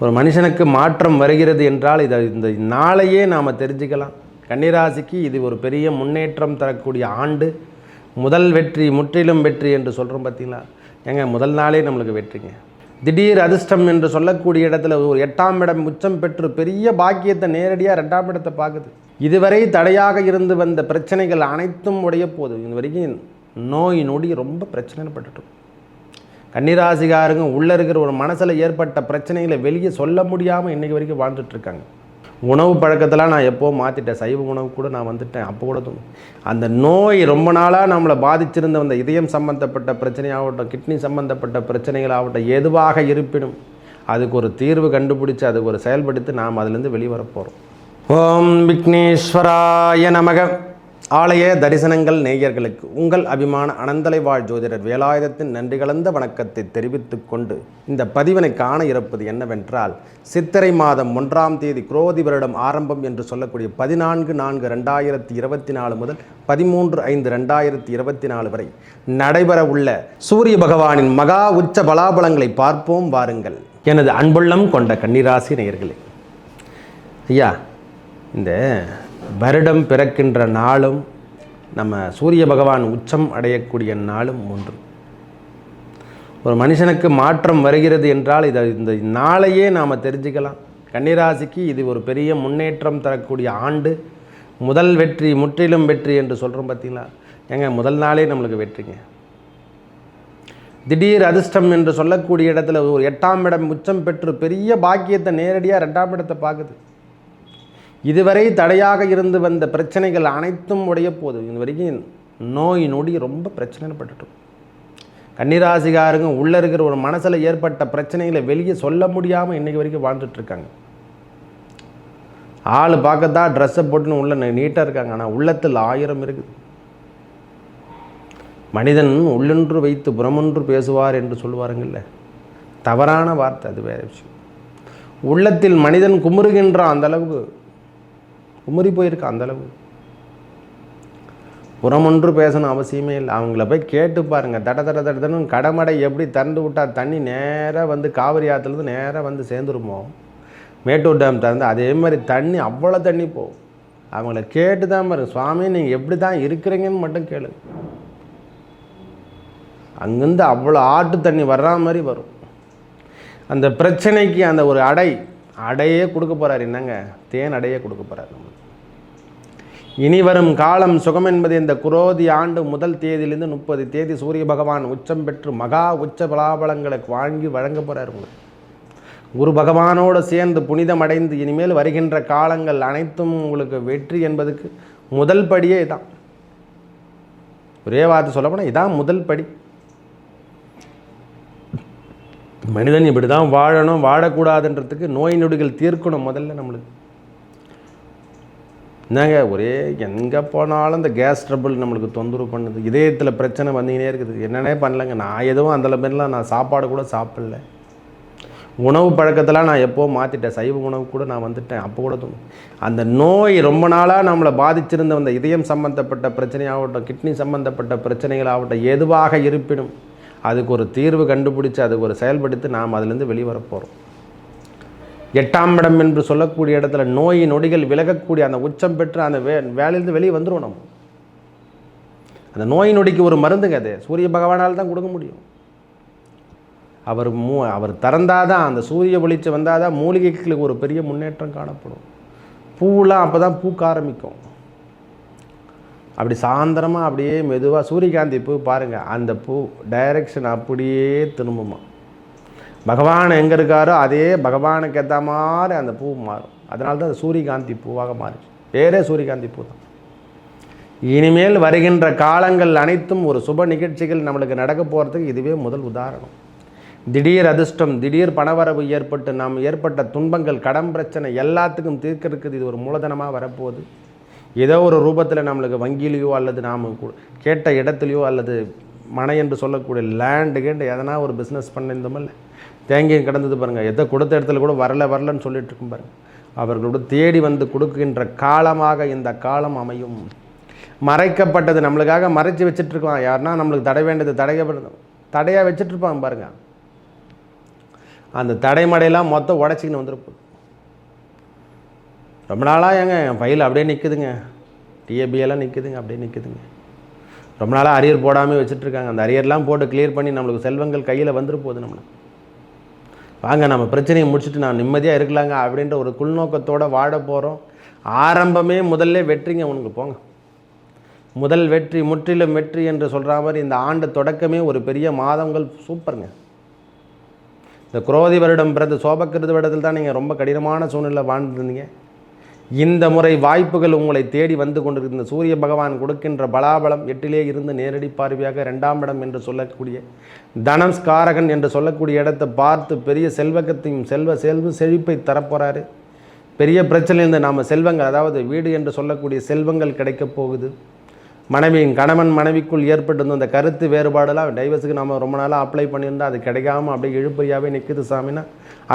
ஒரு மனுஷனுக்கு மாற்றம் வருகிறது என்றால் இந்த நாளையே நாம் தெரிஞ்சுக்கலாம். கன்னிராசிக்கு இது ஒரு பெரிய முன்னேற்றம் தரக்கூடிய ஆண்டு. முதல் வெற்றி முற்றிலும் வெற்றி என்று சொல்கிறோம் பார்த்தீங்களா? ஏங்க முதல் நாளே நம்மளுக்கு வெற்றிங்க. திடீர் அதிர்ஷ்டம் என்று சொல்லக்கூடிய இடத்துல ஒரு 8ஆம் இடம் உச்சம் பெற்று பெரிய பாக்கியத்தை நேரடியாக 2ஆம் இடத்தை பார்க்குது. இதுவரை தடையாக இருந்து வந்த பிரச்சனைகள் அனைத்தும் உடைய போகுது. இது வரைக்கும் நோய் நொடி ரொம்ப பிரச்சனைப்பட்டுட்டோம். கன்னிராசிகாரங்க உள்ளே இருக்கிற ஒரு மனசில் ஏற்பட்ட பிரச்சனைகளை வெளியே சொல்ல முடியாமல் இன்றைக்கி வரைக்கும் வாழ்ந்துட்டுருக்காங்க. உணவு பழக்கத்தெல்லாம் நான் எப்போ மாற்றிட்டேன். சைவ உணவு கூட நான் வந்துட்டேன். அப்போ கூட அந்த நோய் ரொம்ப நாளாக நம்மளை பாதிச்சிருந்த அந்த இதயம் சம்பந்தப்பட்ட பிரச்சனையாகட்டும், கிட்னி சம்பந்தப்பட்ட பிரச்சனைகளாகட்டும், எதுவாக இருப்பினும் அதுக்கு ஒரு தீர்வு கண்டுபிடிச்சி அதுக்கு ஒரு செயல்படுத்தி நாம் அதிலேருந்து வெளிவர போகிறோம். ஓம் விக்னேஸ்வராய நமக. ஆலய தரிசனங்கள் நேயர்களுக்கு உங்கள் அபிமான அனந்தலை வாழ் ஜோதிடர் வேலாயுதத்தின் நன்றி கலந்த வணக்கத்தை தெரிவித்து கொண்டு இந்த பதிவினை காண இருப்பது என்னவென்றால், சித்திரை மாதம் 1ஆம் தேதி குரோதி வருடம் ஆரம்பம் என்று சொல்லக்கூடிய 14/4/2024 முதல் 13/5/2024 வரை நடைபெற உள்ள சூரிய பகவானின் மகா உச்ச பலாபலங்களை பார்ப்போம் வாருங்கள். எனது அன்புள்ளம் கொண்ட கன்னிராசி நேயர்களே, ஐயா, இந்த வருடம் பிறக்கின்ற நாளும் நம்ம சூரிய பகவான் உச்சம் அடையக்கூடிய நாளும் ஒன்று. ஒரு மனுஷனுக்கு மாற்றம் வருகிறது என்றால் இந்த நாளையே நாம் தெரிஞ்சுக்கலாம். கன்னிராசிக்கு இது ஒரு பெரிய முன்னேற்றம் தரக்கூடிய ஆண்டு. முதல் வெற்றி முற்றிலும் வெற்றி என்று சொல்கிறோம் பார்த்தீங்களா? ஏங்க முதல் நாளே நம்மளுக்கு வெற்றிங்க. திடீர் அதிர்ஷ்டம் என்று சொல்லக்கூடிய இடத்துல ஒரு 8ஆம் இடம் உச்சம் பெற்று பெரிய பாக்கியத்தை நேரடியாக 2ஆம் இடத்தை பார்க்குது. இதுவரை தடையாக இருந்து வந்த பிரச்சனைகள் அனைத்தும் உடைய போகுது. இது வரைக்கும் நோய் நொடி ரொம்ப பிரச்சனைப்பட்டுட்டோம். கன்னிராசிகாரங்க உள்ளே இருக்கிற ஒரு மனசில் ஏற்பட்ட பிரச்சனைகளை வெளியே சொல்ல முடியாமல் இன்றைக்கி வரைக்கும் வாழ்ந்துட்டுருக்காங்க. ஆள் பார்க்கத்தான் ட்ரெஸ்ஸை போட்டுன்னு உள்ள நீட்டாக இருக்காங்க, ஆனால் உள்ளத்தில் 1000 இருக்குது. மனிதன் உள்ளொன்று வைத்து புறமொன்று பேசுவார் என்று சொல்லுவாருங்கள்ல, தவறான வார்த்தை, அது வேறு விஷயம். உள்ளத்தில் மனிதன் குமுறுகின்ற அந்தளவுக்கு குமுறி போயிருக்க அந்தளவு. புறமொன்று பேசணும் அவசியமே இல்லை. அவங்கள போய் கேட்டு பாருங்கள். தடன்னு கடமடை எப்படி திறந்து விட்டால் தண்ணி நேராக வந்து காவிரி ஆற்றுலேருந்து நேராக வந்து சேர்ந்துருமோ, மேட்டூர் டேம் திறந்து அதே மாதிரி தண்ணி அவ்வளோ தண்ணி போகும். அவங்கள கேட்டு தான் பாருங்கள், சுவாமி நீங்கள் எப்படி தான் இருக்கிறீங்கன்னு மட்டும் கேளுங்க. அங்கேருந்து அவ்வளோ ஆட்டு தண்ணி வர்ற மாதிரி வரும். அந்த பிரச்சனைக்கு அந்த ஒரு அடையே கொடுக்க போகிறார். என்னங்க, தேன் அடையே கொடுக்க போகிறார். நம்ம இனி வரும் காலம் சுகம் என்பது இந்த குரோதி ஆண்டு முதல் தேதியிலிருந்து 30 தேதி சூரிய பகவான் உச்சம் பெற்று மகா உச்ச பலாபலங்களை வாங்கி வழங்க போகிறார். உங்களுக்கு குரு பகவானோடு சேர்ந்து புனிதம் அடைந்து இனிமேல் வருகின்ற காலங்கள் அனைத்தும் உங்களுக்கு வெற்றி என்பதுக்கு முதல் படியே இதான். ஒரே வார்த்தை சொல்லப்போனால் இதான் முதல் படி. மனிதன் இப்படி தான் வாழணும், வாழக்கூடாதுன்றதுக்கு நோய் நொடிகள் தீர்க்கணும் முதல்ல நம்மளுக்கு. என்னங்க ஒரே எங்கே போனாலும் இந்த கேஸ் ட்ரபிள் நம்மளுக்கு தொந்தரவு பண்ணுது. இதயத்தில் பிரச்சனை வந்துக்கினே இருக்குது. என்னென்னே பண்ணலைங்க. நான் எதுவும் அந்த மாதிரிலாம் நான் சாப்பாடு கூட சாப்பிடல. உணவு பழக்கத்தெல்லாம் நான் எப்போ மாற்றிட்டேன். சைவ உணவு கூட நான் வந்துட்டேன். அப்போ கூட அந்த நோய் ரொம்ப நாளாக நம்மளை பாதிச்சிருந்த அந்த இதயம் சம்பந்தப்பட்ட பிரச்சனையாகட்டும், கிட்னி சம்பந்தப்பட்ட பிரச்சனைகளாகட்டும், எதுவாக இருப்பினும் அதுக்கு ஒரு தீர்வு கண்டுபிடிச்சி அதுக்கு ஒரு செயல்படுத்தி நாம் அதிலேருந்து வெளிவர போகிறோம். 8ஆம் இடம் என்று சொல்லக்கூடிய இடத்துல நோய் நொடிகள் விலகக்கூடிய அந்த உச்சம் பெற்று அந்த வேலையிலேருந்து வெளியே வந்துடும். நம்ம அந்த நோய் நொடிக்கு ஒரு மருந்துங்க, அது சூரிய பகவானால் தான் கொடுக்க முடியும். அவர் திறந்தாதான், அந்த சூரிய வெளிச்சம் வந்தால் தான் மூலிகைகளுக்கு ஒரு பெரிய முன்னேற்றம் காணப்படும். பூவெலாம் அப்போ தான் பூக்க ஆரம்பிக்கும். அப்படி சாயந்தரமாக அப்படியே மெதுவாக சூரியகாந்தி பூ பாருங்கள், அந்த பூ டைரெக்ஷன் அப்படியே திரும்புமா. பகவான் எங்கே இருக்காரோ அதே பகவானுக்கு ஏற்ற மாதிரி அந்த பூ மாறும். அதனால தான் அது சூரியகாந்தி பூவாக மாறிச்சு. வேறே சூரியகாந்தி பூ தான். இனிமேல் வருகின்ற காலங்கள் அனைத்தும் ஒரு சுப நிகழ்ச்சிகள் நம்மளுக்கு நடக்க போகிறதுக்கு இதுவே முதல் உதாரணம். திடீர் அதிர்ஷ்டம், திடீர் பணவரவு ஏற்பட்டு நாம் ஏற்பட்ட துன்பங்கள், கடன் பிரச்சனை எல்லாத்துக்கும் தீர்க்கிறதுக்கு இது ஒரு மூலதனமாக வரப்போகுது. ஏதோ ஒரு ரூபத்தில் நம்மளுக்கு வங்கியிலையோ அல்லது நாம் கேட்ட இடத்துலையோ அல்லது மனை என்று சொல்லக்கூடிய லேண்டு எதனா ஒரு பிஸ்னஸ் பண்ணியிருந்தோமில்ல, தேங்கியும் கிடந்தது பாருங்கள். எதை கொடுத்த இடத்துல கூட வரலன்னு சொல்லிட்டு இருக்கும் பாருங்கள். அவர்களோட தேடி வந்து கொடுக்கின்ற காலமாக இந்த காலம் அமையும். மறைக்கப்பட்டது நம்மளுக்காக மறைச்சி வச்சிட்ருக்கோம். யாருன்னா நம்மளுக்கு தடை வேண்டியது தடையாக வச்சிட்ருப்பாங்க பாருங்கள். அந்த தடைமடையெல்லாம் மொத்தம் உடச்சிக்கின்னு வந்துருப்போம். ரொம்ப நாளாக என் ஃபைல் அப்படியே நிற்குதுங்க, டிஏபியெல்லாம் நிற்குதுங்க, அப்படியே நிற்குதுங்க. ரொம்ப நாளாக அரியர் போடாமல் வச்சுட்ருக்காங்க. அந்த அரியர்லாம் போட்டு கிளியர் பண்ணி நம்மளுக்கு செல்வங்கள் கையில் வந்துரு போகுது. நம்மளுக்கு வாங்க நம்ம பிரச்சனையை முடிச்சுட்டு நான் நிம்மதியாக இருக்கலாங்க அப்படின்ற ஒரு உள்நோக்கத்தோடு வாழ போகிறோம். ஆரம்பமே முதல்ல வெற்றிங்க உனக்கு. போங்க, முதல் வெற்றி முற்றிலும் வெற்றி என்று சொல்கிற மாதிரி இந்த ஆண்டு தொடக்கமே ஒரு பெரிய மாதங்கள் சூப்பருங்க. இந்த குரோதி வருடம் பிறகு சோபக்கிருது வருடத்தில் தான் நீங்கள் ரொம்ப கடினமான சூழ்நிலை வாழ்ந்துருந்தீங்க. இந்த முறை வாய்ப்புகள் உங்களை தேடி வந்து கொண்டிருக்கிற சூரிய பகவான் கொடுக்கின்ற பலாபலம் 8லே இருந்து நேரடி பார்வையாக 2ஆம் இடம் என்று சொல்லக்கூடிய தனம்ஸ்காரகன் என்று சொல்லக்கூடிய இடத்தை பார்த்து பெரிய செல்வத்தையும் செல்வ செழிப்பை தரப்போகிறாரு. பெரிய பிரச்சனையிலிருந்து நாம் செல்வங்கள், அதாவது வீடு என்று சொல்லக்கூடிய செல்வங்கள் கிடைக்கப் போகுது. மனைவியின் கணவன் மனைவிக்குள் ஏற்பட்டிருந்த அந்த கருத்து வேறுபாடெல்லாம் டைவர்ஸுக்கு நம்ம ரொம்ப நாளாக அப்ளை பண்ணியிருந்தால் அது கிடைக்காமல் அப்படியே இழுப்பறியாகவே நிற்குது சாமின்னா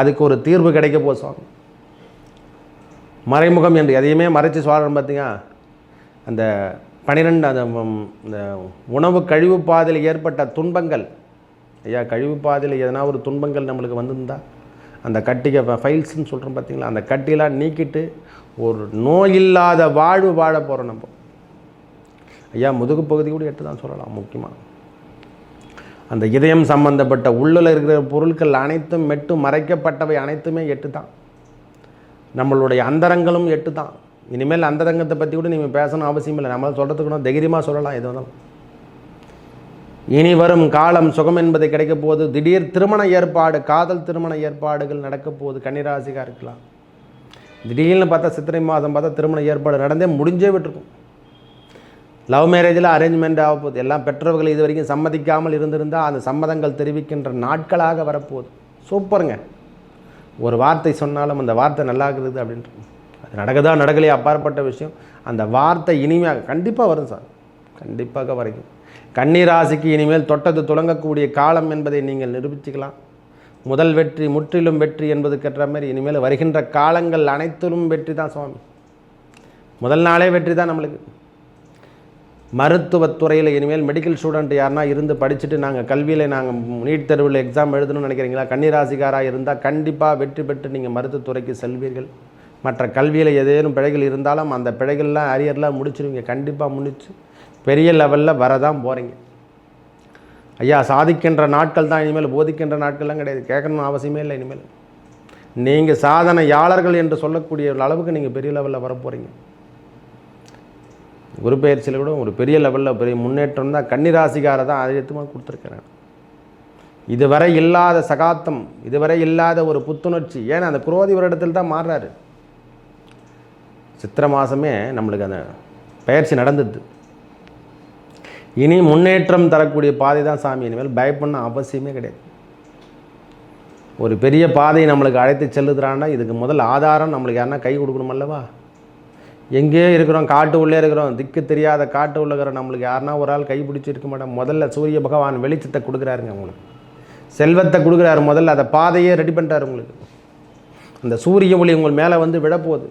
அதுக்கு ஒரு தீர்வு கிடைக்க போகுது சாமி. மறைமுகம் என்று எதையுமே மறைச்சி சொல்கிறோம் பார்த்தீங்க. அந்த 12 அந்த இந்த உணவு கழிவு பாதையில் ஏற்பட்ட துன்பங்கள், ஐயா கழிவு பாதையில் எதனா ஒரு துன்பங்கள் நம்மளுக்கு வந்திருந்தால் அந்த கட்டிக்க ஃபைல்ஸ்ன்னு சொல்கிறோம் பார்த்தீங்களா, அந்த கட்டிலாம் நீக்கிட்டு ஒரு நோயில்லாத வாழ்வு வாழ போகிறோம் நம்ம. ஐயா முதுகு பகுதி கூட 8 தான் சொல்லலாம். முக்கியமாக அந்த இதயம் சம்பந்தப்பட்ட உள்ளில் இருக்கிற பொருட்கள் அனைத்தும் மெட்டு மறைக்கப்பட்டவை அனைத்துமே 8 தான். நம்மளுடைய அந்தரங்களும் 8 தான். இனிமேல் அந்தரங்கத்தை பற்றி கூட நீங்கள் பேசணும் அவசியம் இல்லை. நம்மளால் சொல்கிறதுக்கு தைரியமாக சொல்லலாம். எது வந்தாலும் இனி வரும் காலம் சுகம் என்பதை கிடைக்க போது. திடீர் திருமண ஏற்பாடு, காதல் திருமண ஏற்பாடுகள் நடக்க போகுது. கன்னிராசிக்காக இருக்கலாம். திடீர்னு பார்த்தா சித்திரை மாதம் பார்த்தா திருமண ஏற்பாடு நடந்தே முடிஞ்சே விட்டுருக்கும். லவ் மேரேஜில் அரேஞ்ச்மெண்ட் ஆக போகுது. எல்லாம் பெற்றவர்கள் இது வரைக்கும் சம்மதிக்காமல் இருந்திருந்தால் அந்த சம்மதங்கள் தெரிவிக்கின்ற நாட்களாக வரப்போகுது. சூப்பருங்க. ஒரு வார்த்தை சொன்னாலும் அந்த வார்த்தை நல்லா இருக்குது அப்படின்ட்டு அது நடக்குதா நடக்கலையே அப்பாற்பட்ட விஷயம். அந்த வார்த்தை இனிமையாக கண்டிப்பாக வரும் சார், கண்டிப்பாக வரைக்கும். கன்னிராசிக்கு இனிமேல் தொட்டது துளங்கக்கூடிய காலம் என்பதை நீங்கள் நிரூபிச்சுக்கலாம். முதல் வெற்றி முற்றிலும் வெற்றி என்பது கேட்ட மாதிரி இனிமேல் வருகின்ற காலங்கள் அனைத்திலும் வெற்றி தான் சுவாமி. முதல் நாளே வெற்றி தான் நம்மளுக்கு. மருத்துவத்துறையில் இனிமேல் மெடிக்கல் ஸ்டூடெண்ட் யாருன்னா இருந்து படிச்சுட்டு நாங்கள் கல்வியில் நாங்கள் நீட் தேர்வில் எக்ஸாம் எழுதணும்னு நினைக்கிறீங்களா, கன்னிராசிக்காராக இருந்தால் கண்டிப்பாக வெற்றி பெற்று நீங்கள் மருத்துவத்துறைக்கு செல்வீர்கள். மற்ற கல்வியில் ஏதேனும் பிழைகள் இருந்தாலும் அந்த பிழைகள்லாம் அரியர்லாம் முடிச்சிருவீங்க. கண்டிப்பாக முடிச்சு பெரிய லெவலில் வரதான் போகிறீங்க. ஐயா சாதிக்கின்ற நாட்கள் தான் இனிமேல், போதிக்கின்ற நாட்கள்லாம் கிடையாது. கேட்கணும்னு அவசியமே இல்லை. இனிமேல் நீங்கள் சாதனையாளர்கள் என்று சொல்லக்கூடிய அளவுக்கு நீங்கள் பெரிய லெவலில் வர போகிறீங்க. குரு பெயர்ச்சியில் கூட ஒரு பெரிய லெவலில் பெரிய முன்னேற்றம் தான் கன்னிராசிக்காரை தான் அதிகமாக கொடுத்துருக்கிறேன். இதுவரை இல்லாத சகாத்தம், இதுவரை இல்லாத ஒரு புத்துணர்ச்சி. ஏன்னா அந்த குரோதி வருடத்தில் தான் மாறுறாரு. சித்திரை மாதமே நம்மளுக்கு அந்த பெயர்ச்சி நடந்தது. இனி முன்னேற்றம் தரக்கூடிய பாதை தான் சாமி. இனிமேல் பயப்படணும் அவசியமே கிடையாது. ஒரு பெரிய பாதை நம்மளுக்கு அழைத்து செல்லுதுறான்னா இதுக்கு முதல் ஆதாரம் நம்மளுக்கு யாருன்னா கை கொடுக்கணும் அல்லவா. எங்கேயோ இருக்கிறோம், காட்டு உள்ளே இருக்கிறோம், திக்கு தெரியாத காட்டு உள்ள இருக்கிறோம். நம்மளுக்கு யாருன்னா ஒரு ஆள் கை பிடிச்சி இருக்க மாட்டோம். முதல்ல சூரிய பகவான் வெளிச்சத்தை கொடுக்குறாருங்க உங்களுக்கு, செல்வத்தை கொடுக்குறாரு. முதல்ல அதை பாதையே ரெடி பண்ணுறாரு உங்களுக்கு. அந்த சூரிய ஒளி உங்கள் மேலே வந்து விழப்போகுது.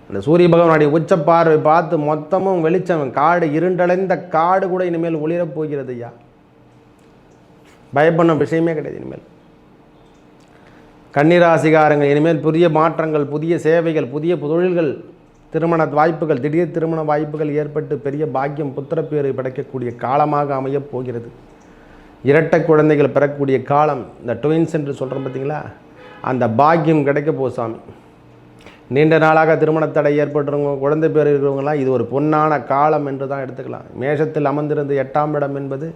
அந்த சூரிய பகவானுடைய உச்சப்பார்வை பார்த்து மொத்தமும் வெளிச்சம், காடு இருண்டடைந்த காடு கூட இனிமேல் ஒளிரப் போகிறது. ஐயா பயப்படும் விஷயமே கிடையாது. இனிமேல் கன்னிராசிகாரங்கள் இனிமேல் புதிய மாற்றங்கள், புதிய சேவைகள், புதிய தொழில்கள், திருமண வாய்ப்புகள், திடீர் திருமண வாய்ப்புகள் ஏற்பட்டு பெரிய பாக்கியம் புத்திரப்பேறு படைக்கக்கூடிய காலமாக அமையப் போகிறது. இரட்டை குழந்தைகள் பெறக்கூடிய காலம், இந்த ட்வின்ஸ் என்று சொல்கிறோம் பார்த்தீங்களா, அந்த பாக்கியம் கிடைக்க போகுது சாமி. நீண்ட நாளாக திருமணத்தடை ஏற்பட்டுறவங்க, குழந்தை பேர் இருக்கிறவங்களாம் இது ஒரு பொன்னான காலம் என்று தான் எடுத்துக்கலாம். மேஷத்தில் அமர்ந்திருந்த 8ஆம் இடம் என்பது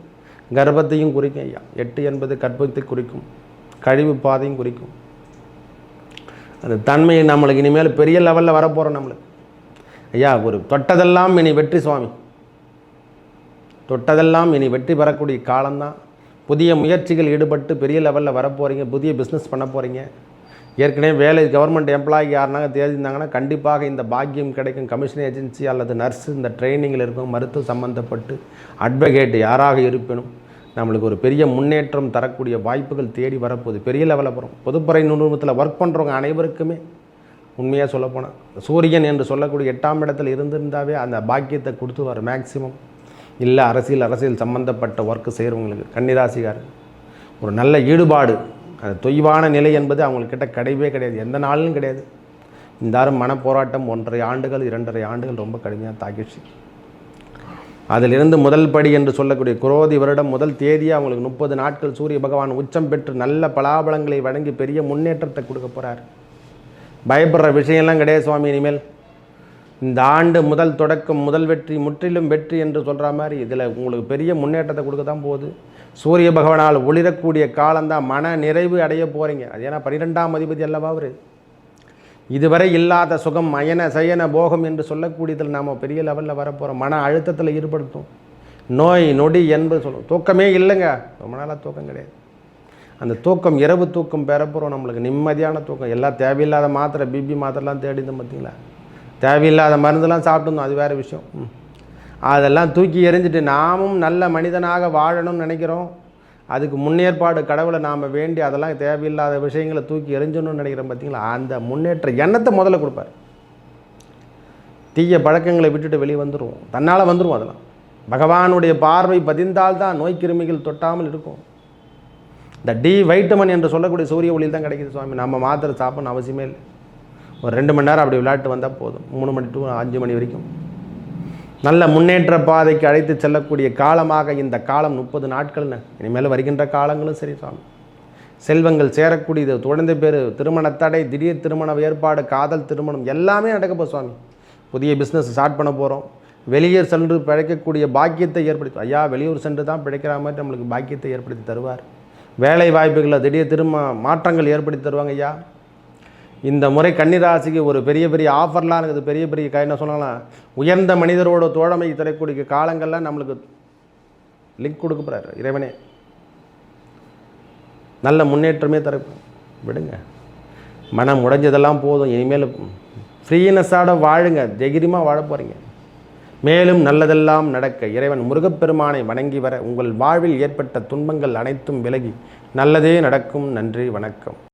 கர்ப்பத்தையும் குறிக்கும். ஐயா 8 என்பது கர்ப்பத்தை குறிக்கும், கழிவு பாதையும் குறிக்கும். அந்த தன்மையை நம்மளுக்கு இனிமேல் பெரிய லெவலில் வரப்போகிறோம். நம்மளுக்கு ஐயா ஒரு தொட்டதெல்லாம் இனி வெற்றி சுவாமி, தொட்டதெல்லாம் இனி வெற்றி பெறக்கூடிய காலம்தான். புதிய முயற்சிகள் ஈடுபட்டு பெரிய லெவலில் வரப்போகிறீங்க. புதிய பிஸ்னஸ் பண்ண போகிறீங்க. ஏற்கனவே வேலை கவர்மெண்ட் எம்ப்ளாய்க்கு யாருனாங்க தேர்ந்தாங்கன்னா கண்டிப்பாக இந்த பாக்கியம் கிடைக்கும். கமிஷன் ஏஜென்சி அல்லது நர்ஸு இந்த ட்ரைனிங்கில் இருக்கும், மருத்துவம் சம்மந்தப்பட்டு அட்வொகேட் யாராக இருப்பினும் நம்மளுக்கு ஒரு பெரிய முன்னேற்றம் தரக்கூடிய வாய்ப்புகள் தேடி வரப்போகுது. பெரிய லெவலில் போகிறோம். பொதுப்பறை நிறுவனத்தில் ஒர்க் பண்ணுறவங்க அனைவருக்குமே உண்மையாக சொல்லப்போனால் சூரியன் என்று சொல்லக்கூடிய 8ஆம் இடத்தில் இருந்திருந்தாவே அந்த பாக்கியத்தை கொடுத்து வர மேக்சிமம். இல்லை அரசியல் சம்மந்தப்பட்ட ஒர்க்கு செய்கிறவங்களுக்கு கன்னிராசிகாரர் ஒரு நல்ல ஈடுபாடு, அது தொய்வான நிலை என்பது அவங்கக்கிட்ட கிடையவே கிடையாது, எந்த நாளிலும் கிடையாது. இந்த மனப்போராட்டம் 1.5 ஆண்டுகள் 2.5 ஆண்டுகள் ரொம்ப கடுமையாக தாக்கிடுச்சு. அதிலிருந்து முதல் படி என்று சொல்லக்கூடிய குரோதி வருடம் முதல் தேதியாக அவங்களுக்கு 30 நாட்கள் சூரிய பகவான் உச்சம் பெற்று நல்ல பலாபலங்களை வழங்கி பெரிய முன்னேற்றத்தை கொடுக்க போகிறார். பயப்படுற விஷயம்லாம் கிடையாது சுவாமி. இனிமேல் இந்த ஆண்டு முதல் தொடக்கம் முதல் வெற்றி முற்றிலும் வெற்றி என்று சொல்கிற மாதிரி இதில் உங்களுக்கு பெரிய முன்னேற்றத்தை கொடுக்க தான் போகுது. சூரிய பகவானால் ஒளிரக்கூடிய காலம்தான், மன நிறைவு அடைய போகிறீங்க. அது ஏன்னா 12ஆம் அதிபதி அல்லவா அவர். இதுவரை இல்லாத சுகம் அயன சயன போகம் என்று சொல்லக்கூடியதில் நாம் பெரிய லெவலில் வரப்போகிறோம். மன அழுத்தத்தில் ஈடுபடுத்தும். நோய் நொடி என்பது சொல்லும். தூக்கமே இல்லைங்க, ரொம்ப நாளாக தூக்கம் கிடையாது. அந்த தூக்கம் இரவு தூக்கம் பெறப்போகிறோம். நம்மளுக்கு நிம்மதியான தூக்கம். எல்லாம் தேவையில்லாத மாத்திரை, பிபி மாத்திரைலாம் தேடிந்தோம் பார்த்தீங்களா, தேவையில்லாத மருந்தெல்லாம் சாப்பிட்டுருந்தோம், அது வேறு விஷயம். அதெல்லாம் தூக்கி எறிஞ்சிட்டு நாமும் நல்ல மனிதனாக வாழணும்னு நினைக்கிறோம். அதுக்கு முன்னேற்பாடு கடவுளை நாம் வேண்டி அதெல்லாம் தேவையில்லாத விஷயங்களை தூக்கி எறிஞ்சணும்னு நினைக்கிறோம் பார்த்தீங்களா. அந்த முன்னேற்ற எண்ணத்தை முதல்ல கொடுப்பார். தீய பழக்கங்களை விட்டுட்டு வெளியே வந்துடுவோம், தன்னால் வந்துடுவோம். அதெல்லாம் பகவானுடைய பார்வை பதிந்தால்தான் நோய் கிருமிகள் தொட்டாமல் இருக்கும். இந்த டி வைட்டமின் என்று சொல்லக்கூடிய சூரிய ஒளியில் தான் கிடைக்கிது சுவாமி. நம்ம மாத்திரை சாப்பிடணும் அவசியமே இல்லை. ஒரு 2 மணி நேரம் அப்படி விளையாட்டு வந்தால் போதும். 3 மணி to 5 மணி வரைக்கும் நல்ல முன்னேற்ற பாதைக்கு அழைத்து செல்லக்கூடிய காலமாக இந்த காலம் 30 நாட்கள்னு. இனிமேல் வருகின்ற காலங்களும் சரி சுவாமி. செல்வங்கள் சேரக்கூடியது, குழந்தை பேர், திருமண தடை, திடீர் திருமண ஏற்பாடு, காதல் திருமணம் எல்லாமே நடக்க போகுது சுவாமி. புதிய பிஸ்னஸ் ஸ்டார்ட் பண்ண போகிறோம். வெளியே சென்று பிழைக்கக்கூடிய பாக்கியத்தை ஏற்படுத்தும். ஐயா வெளியூர் சென்று தான் பிழைக்கிற மாதிரி நம்மளுக்கு பாக்கியத்தை ஏற்படுத்தி தருவார். வேலை வாய்ப்புகளில் திடீர் மாற்றங்கள் ஏற்படுத்தி தருவாங்க ஐயா. இந்த முறை கன்னிராசிக்கு ஒரு பெரிய பெரிய ஆஃபர்லாம் இருக்குது. பெரிய பெரிய என்ன சொல்லலாம், உயர்ந்த மனிதரோட தோழமை தரக்கூடிய காலங்கள்லாம் நம்மளுக்கு லிங்க் கொடுக்க போகிறார் இறைவனே. நல்ல முன்னேற்றமே தர விடுங்க. மனம் உடைஞ்சதெல்லாம் போதும். இனிமேல் ஃப்ரீனஸாக வாழுங்க, தைரியமாக வாழ போகிறீங்க. மேலும் நல்லதெல்லாம் நடக்க இறைவன் முருகப்பெருமானை வணங்கி வர உங்கள் வாழ்வில் ஏற்பட்ட துன்பங்கள் அனைத்தும் விலகி நல்லதே நடக்கும். நன்றி, வணக்கம்.